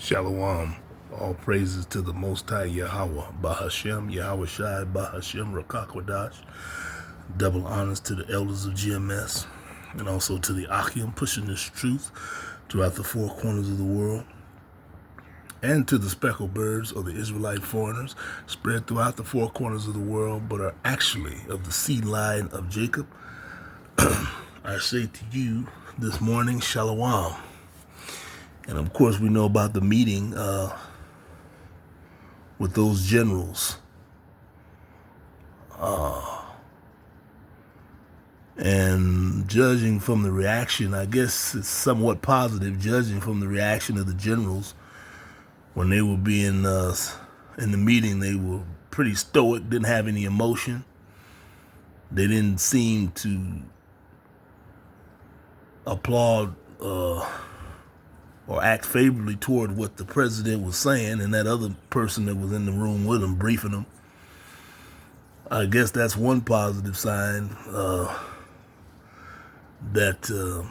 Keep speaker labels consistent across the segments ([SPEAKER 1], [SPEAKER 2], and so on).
[SPEAKER 1] Shalom. All praises to the Most High Yahweh, Bahashem, Yahweh Shai, Bahashem, Rakakwadash. Double honors to the elders of GMS and also to the Akim pushing this truth throughout the four corners of the world, and to the speckled birds or the Israelite foreigners spread throughout the four corners of the world but are actually of the seed line of Jacob. I say to you this morning, Shalom. And of course, we know about the meeting with those generals. And judging from the reaction, I guess it's somewhat positive, judging from the reaction of the generals when they were being in the meeting. They were pretty stoic, didn't have any emotion. They didn't seem to applaud or act favorably toward what the president was saying and that other person that was in the room with him, briefing him. I guess that's one positive sign that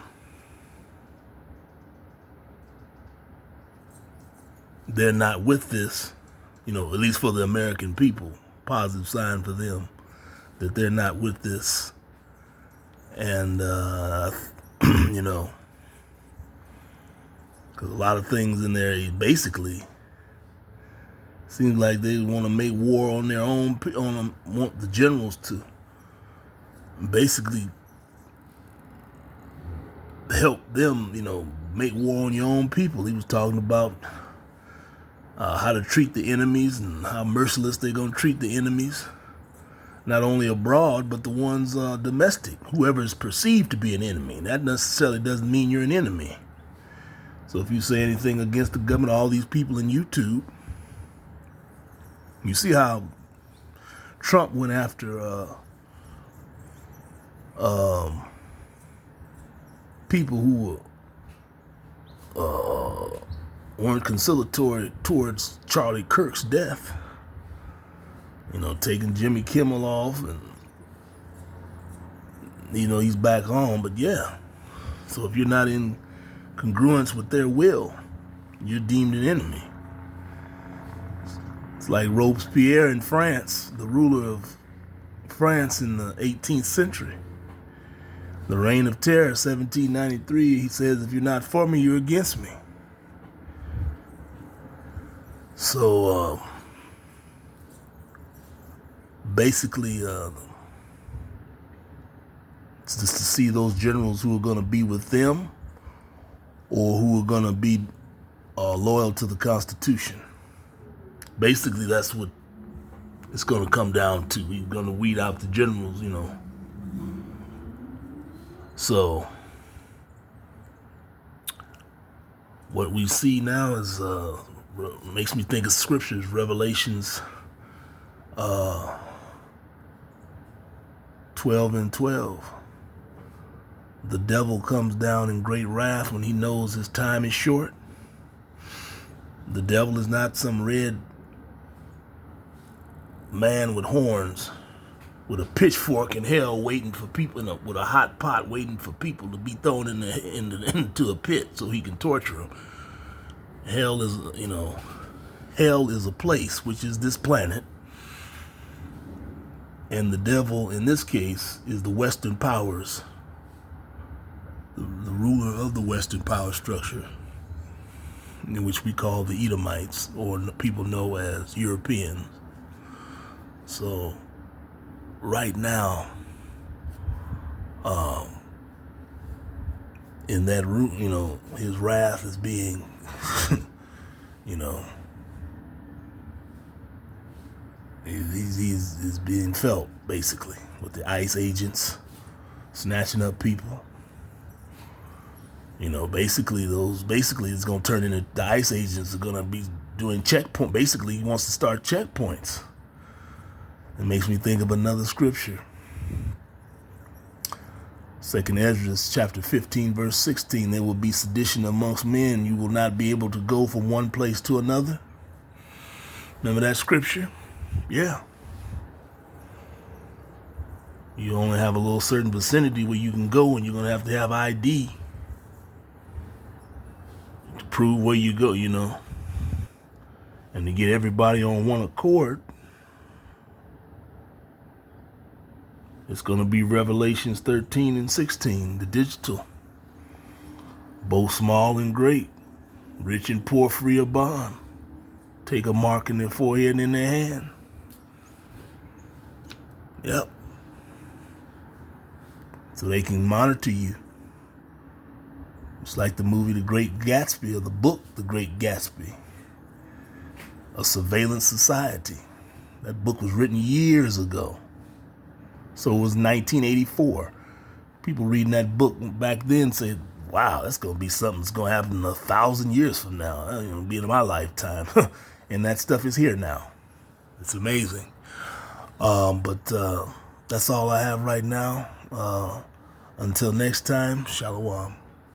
[SPEAKER 1] they're not with this, at least for the American people. Positive sign for them that they're not with this. And, because a lot of things in there, basically, seems like they want to make war on their own, want the generals to basically help them, make war on your own people. He was talking about how to treat the enemies and how merciless they're going to treat the enemies, not only abroad, but the ones domestic, whoever is perceived to be an enemy. That necessarily doesn't mean you're an enemy. So if you say anything against the government, all these people in YouTube, you see how Trump went after people who weren't conciliatory towards Charlie Kirk's death. Taking Jimmy Kimmel off, and he's back on. But yeah, so if you're not in congruence with their will, you're deemed an enemy. It's like Robespierre in France, the ruler of France in the 18th century. The Reign of Terror, 1793, he says, if you're not for me, you're against me. So, basically, it's just to see those generals who are going to be with them or who are going to be loyal to the Constitution. Basically, that's what it's going to come down to. We're going to weed out the generals, So, what we see now is, makes me think of scriptures, Revelations 12:12. The devil comes down in great wrath when he knows his time is short. The devil is not some red man with horns, with a pitchfork in hell, waiting for people, with a hot pot, waiting for people to be thrown into a pit so he can torture them. Hell is, hell is a place, which is this planet, and the devil in this case is the Western powers, the ruler of the Western power structure, in which we call the Edomites, or people know as Europeans. So, right now, in that root, his wrath is being, he's being felt, basically, with the ICE agents snatching up people. Basically it's going to turn into, the ICE agents are going to be doing checkpoint. Basically, he wants to start checkpoints. It makes me think of another scripture. 2nd Ezra chapter 15, verse 16. There will be sedition amongst men. You will not be able to go from one place to another. Remember that scripture? Yeah. You only have a little certain vicinity where you can go, and you're going to have ID to prove where you go, And to get everybody on one accord, it's going to be Revelations 13 and 16, the digital. Both small and great, rich and poor, free or bond, take a mark in their forehead and in their hand. Yep. So they can monitor you. It's like the movie The Great Gatsby, or the book The Great Gatsby. A surveillance society. That book was written years ago. So it was 1984. People reading that book back then said, wow, that's going to be something that's going to happen 1,000 years from now. That's going to be in my lifetime. And that stuff is here now. It's amazing. But that's all I have right now. Until next time, shalom.